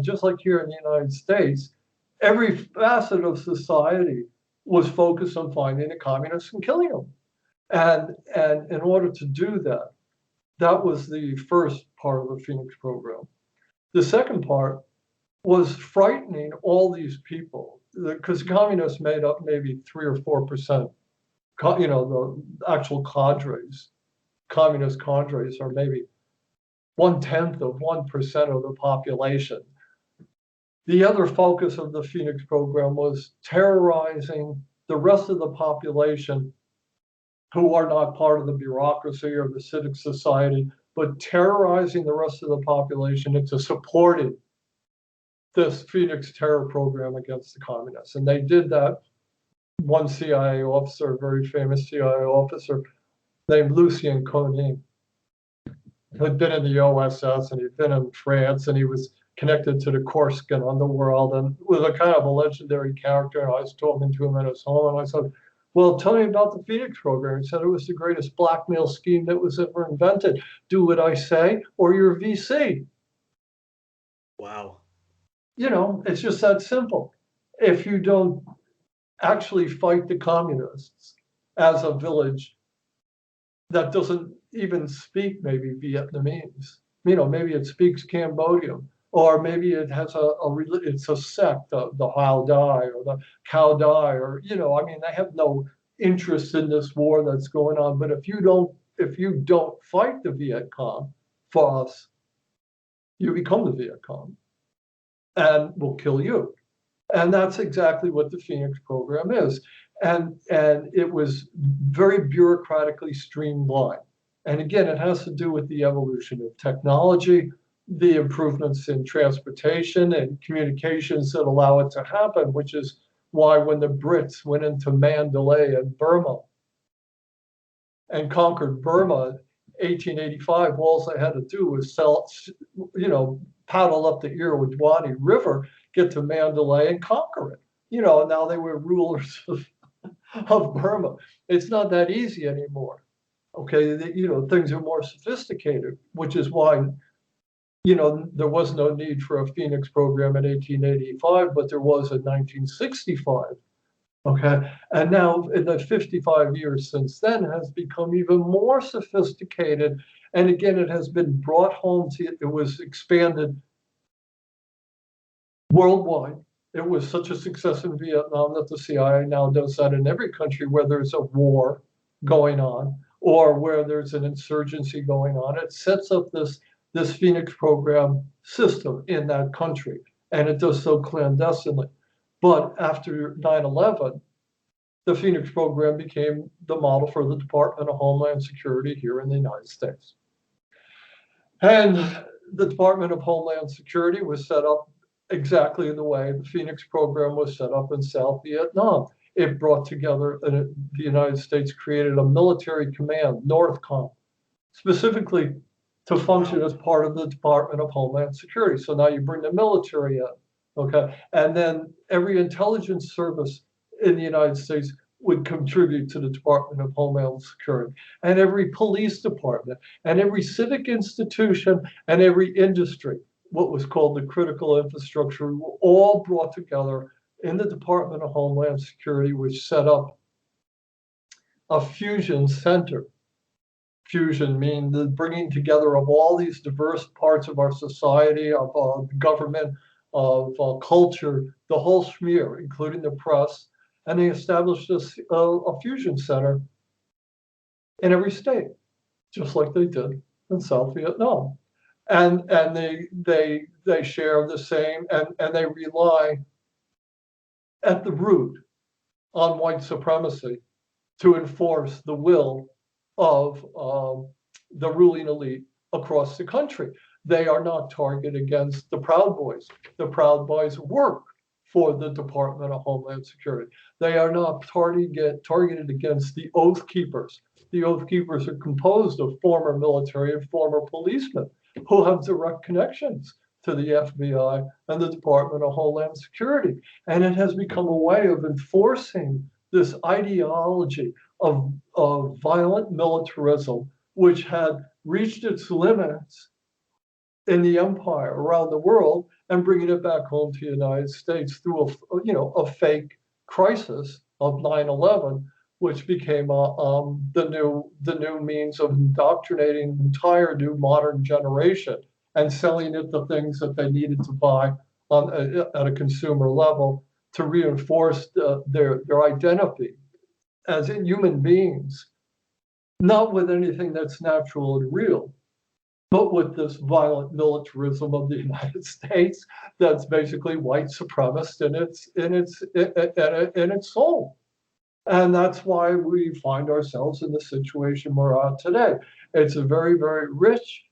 just like here in the United States, every facet of society was focused on finding the communists and killing them. And in order to do that, that was the first part of the Phoenix program. The second part was frightening all these people, because communists made up maybe 3 or 4%. The actual cadres, communist cadres, are maybe 1/10 of 1% of the population. The other focus of the Phoenix program was terrorizing the rest of the population who are not part of the bureaucracy or the civic society, but terrorizing the rest of the population into supporting this Phoenix terror program against the communists. And they did that. One CIA officer, a very famous CIA officer named Lucien Conin, had been in the OSS and he'd been in France, and he was connected to the Corsican underworld and was a kind of a legendary character. And I was talking to him at his home, and I said, well, tell me about the Phoenix program. He said it was the greatest blackmail scheme that was ever invented. Do what I say or you're VC. Wow. It's just that simple. If you don't actually fight the communists as a village that doesn't even speak maybe Vietnamese, maybe it speaks Cambodian, or maybe it has it's a sect, the Hao Dai or the Cow Dai, or they have no interest in this war that's going on. But if you don't fight the Viet Cong for us, you become the Viet Cong, and we'll kill you. And that's exactly what the Phoenix program is. And it was very bureaucratically streamlined. And again, it has to do with the evolution of technology, the improvements in transportation and communications that allow it to happen, which is why when the Brits went into Mandalay and Burma and conquered Burma in 1885, all they had to do was paddle up the Irrawaddy River, get to Mandalay and conquer it. And now they were rulers of Burma. It's not that easy anymore. Okay, things are more sophisticated, which is why, there was no need for a Phoenix program in 1885, but there was in 1965. Okay, and now in the 55 years since then has become even more sophisticated. And again, it has been brought home it was expanded worldwide. It was such a success in Vietnam that the CIA now does that in every country where there's a war going on or where there's an insurgency going on. It sets up this Phoenix program system in that country, and it does so clandestinely. But after 9/11, the Phoenix program became the model for the Department of Homeland Security here in the United States. And the Department of Homeland Security was set up exactly the way the Phoenix program was set up in South Vietnam. It brought together, the United States created a military command, NORTHCOM, specifically to function as part of the Department of Homeland Security. So now you bring the military in, okay? And then every intelligence service in the United States would contribute to the Department of Homeland Security, and every police department, and every civic institution, and every industry, what was called the critical infrastructure, were all brought together in the Department of Homeland Security, which set up a fusion center. Fusion means the bringing together of all these diverse parts of our society, of government, of culture, the whole smear, including the press. And they established a fusion center in every state, just like they did in South Vietnam. And they share the same, and they rely at the root on white supremacy to enforce the will of the ruling elite across the country. They are not targeted against the Proud Boys. The Proud Boys work for the Department of Homeland Security. They are not targeted against the Oath Keepers. The Oath Keepers are composed of former military and former policemen who have direct connections to the FBI and the Department of Homeland Security. And it has become a way of enforcing this ideology of violent militarism, which had reached its limits in the empire around the world, and bringing it back home to the United States through a fake crisis of 9/11, which became the new means of indoctrinating the entire new modern generation and selling it the things that they needed to buy at a consumer level to reinforce their identity as in human beings, not with anything that's natural and real, but with this violent militarism of the United States that's basically white supremacist in its soul. And that's why we find ourselves in the situation we're at today. It's a very, very rich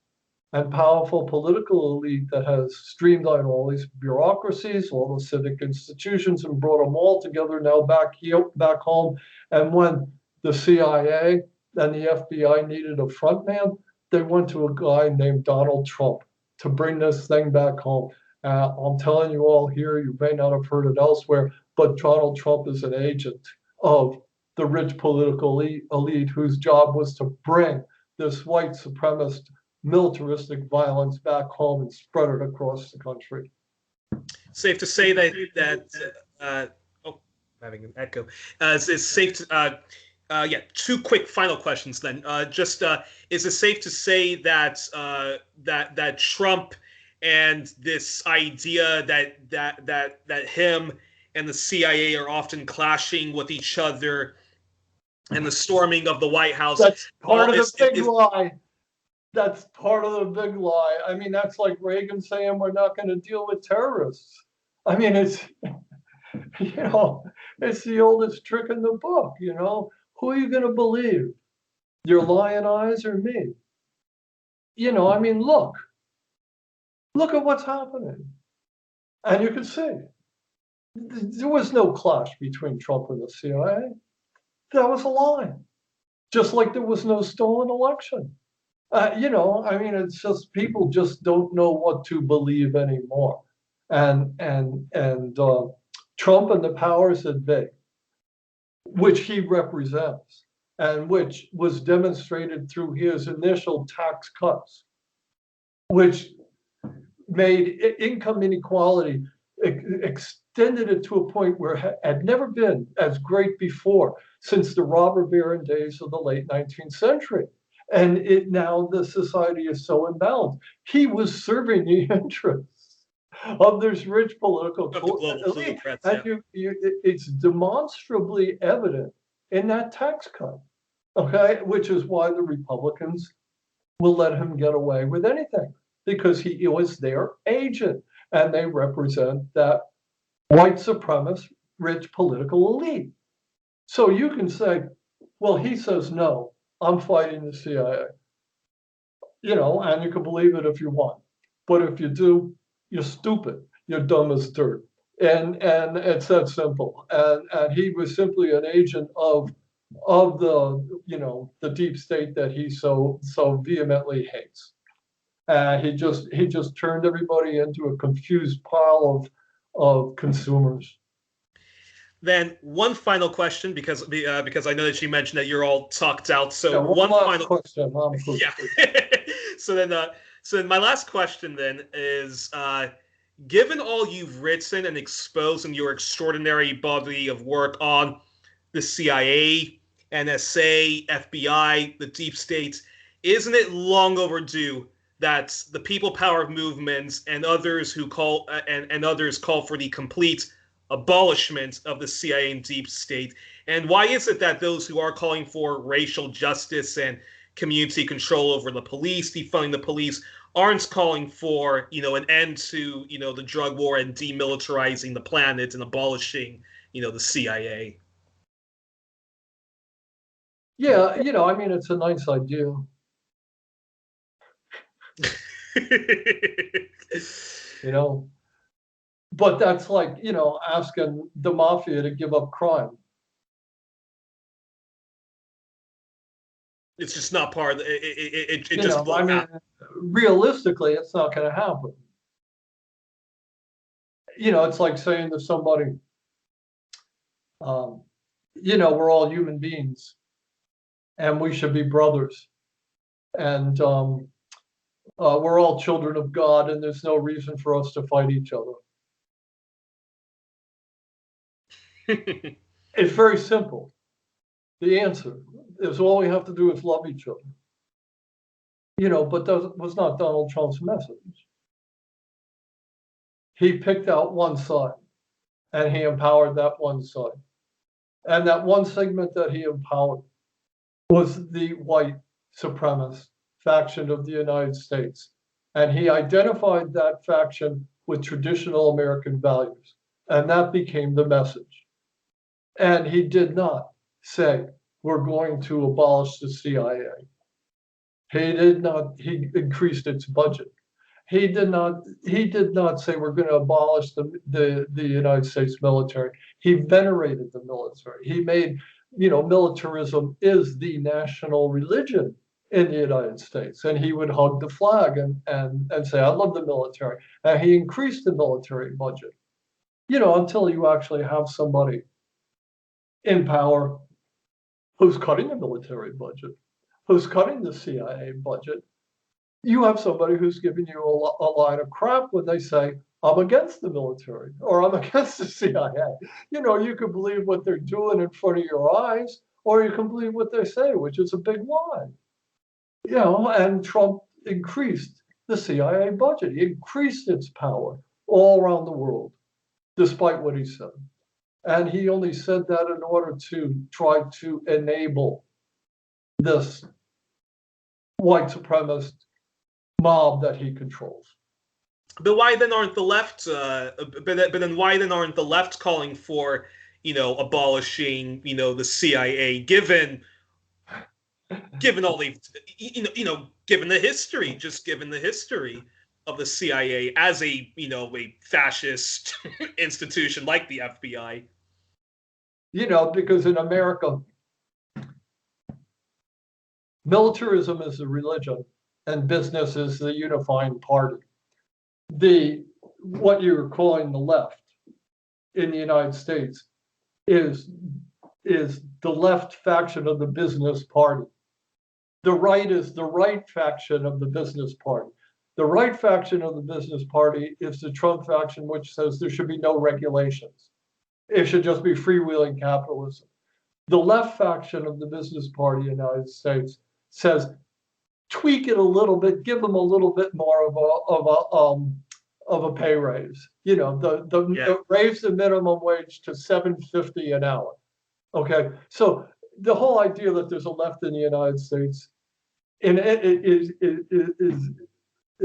and powerful political elite that has streamlined all these bureaucracies, all the civic institutions, and brought them all together now back home. And when the CIA and the FBI needed a front man, they went to a guy named Donald Trump to bring this thing back home. I'm telling you all here, you may not have heard it elsewhere, but Donald Trump is an agent of the rich political elite whose job was to bring this white supremacist militaristic violence back home and spread it across the country. Safe to say that oh, I'm having an echo. It's safe to Yeah, two quick final questions then. Is it safe to say that that Trump and this idea that him and the CIA are often clashing with each other, and the storming of the White House, That's part of the big is lie. That's part of the big lie. I mean, that's like Reagan saying we're not going to deal with terrorists. I mean, it's, you know, it's the oldest trick in the book, you know. Who are you going to believe? Your lion eyes or me? You know, I mean, look at what's happening. And you can see there was no clash between Trump and the CIA. That was a lie. Just like there was no stolen election. You know, I mean, it's just people just don't know what to believe anymore. And Trump and the powers that be, which he represents, and which was demonstrated through his initial tax cuts, which made income inequality, extended it to a point where it had never been as great before since the robber baron days of the late 19th century. And now the society is so imbalanced. He was serving the interests of this rich political elite. And it's demonstrably evident in that tax cut, okay? Which is why the Republicans will let him get away with anything, because he was their agent and they represent that white supremacist rich political elite. So you can say, well, he says no, I'm fighting the CIA. You know, and you can believe it if you want. But if you do, you're stupid. You're dumb as dirt. And it's that simple. And he was simply an agent of the, you know, the deep state that he so vehemently hates. He just turned everybody into a confused pile of consumers. Then one final question, because I know that you mentioned that you're all talked out. So yeah, one final question. Yeah. so then my last question then is, given all you've written and exposed in your extraordinary body of work on the CIA, NSA, FBI, the deep state, isn't it long overdue that the people power movements and others who call and others call for the complete abolishment of the CIA and deep state? And why is it that those who are calling for racial justice and community control over the police, defunding the police, aren't calling for, an end to, the drug war and demilitarizing the planet and abolishing, the CIA? Yeah, I mean, it's a nice idea. But that's like, asking the Mafia to give up crime. It's just not part of it just won't happen. Realistically, it's not going to happen. It's like saying to somebody, we're all human beings and we should be brothers. And we're all children of God and there's no reason for us to fight each other. It's very simple. The answer is all we have to do is love each other. But that was not Donald Trump's message. He picked out one side and he empowered that one side. And that one segment that he empowered was the white supremacist faction of the United States. And he identified that faction with traditional American values. And that became the message. And he did not say, we're going to abolish the CIA. He increased its budget. He did not say we're going to abolish the United States military. He venerated the military. He made, militarism is the national religion in the United States. And he would hug the flag and say, I love the military. And he increased the military budget, until you actually have somebody in power who's cutting the military budget, who's cutting the CIA budget. You have somebody who's giving you a line of crap when they say, I'm against the military or I'm against the CIA. You can believe what they're doing in front of your eyes, or you can believe what they say, which is a big lie. And Trump increased the CIA budget. He increased its power all around the world, despite what he said. And he only said that in order to try to enable this white supremacist mob that he controls. But why then aren't the left? But then why then aren't the left calling for abolishing the CIA? Given all the given the history, just given the history of the CIA as a fascist institution like the FBI. Because in America, militarism is the religion and business is the unifying party. What you're calling the left in the United States is the left faction of the business party. The right is the right faction of the business party. The right faction of the business party is the Trump faction, which says there should be no regulations. It should just be freewheeling capitalism. The left faction of the business party in the United States says, tweak it a little bit, give them a little bit more of a pay raise. Raise the minimum wage to $7.50 an hour. Okay, so the whole idea that there's a left in the United States is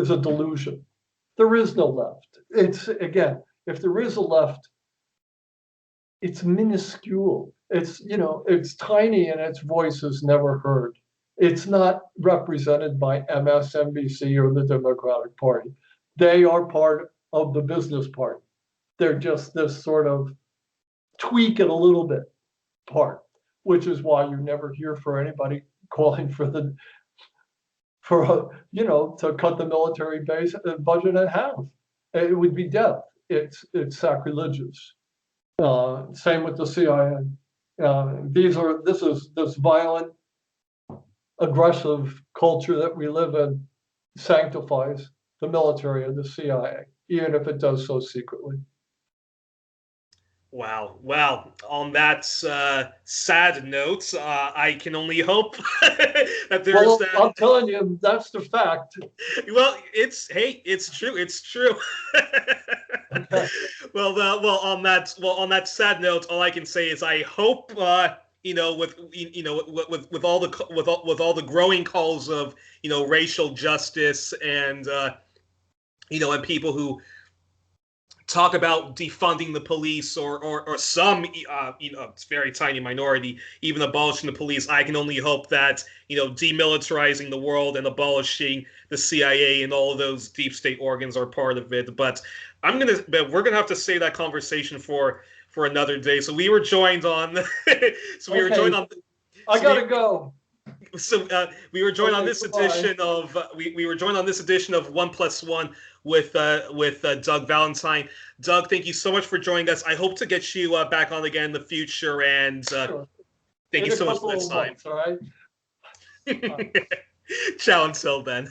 a delusion. There is no left. If there is a left, it's minuscule. It's tiny and its voice is never heard. It's not represented by MSNBC or the Democratic Party. They are part of the business party. They're just this sort of tweak it a little bit part, which is why you never hear for anybody calling to cut the military base budget in half. It would be death. It's sacrilegious. Same with the CIA. This violent, aggressive culture that we live in sanctifies the military and the CIA, even if it does so secretly. Wow. Well, on that sad note, I can only hope that there's that. I'm telling you, that's the fact. Well, it's true. It's true. Well, on that sad note, all I can say is I hope with all the growing calls of racial justice and and people who talk about defunding the police or some it's very tiny minority even abolishing the police. I can only hope that demilitarizing the world and abolishing the CIA and all of those deep state organs are part of it. But we're gonna have to save that conversation for another day. So we were joined on. We were joined on. I gotta go. So we were joined on this edition of we were joined on this edition of 1+1 with Doug Valentine. Doug, thank you so much for joining us. I hope to get you back on again in the future, and sure. Thank you so much for this time. Months, all right? Ciao until then.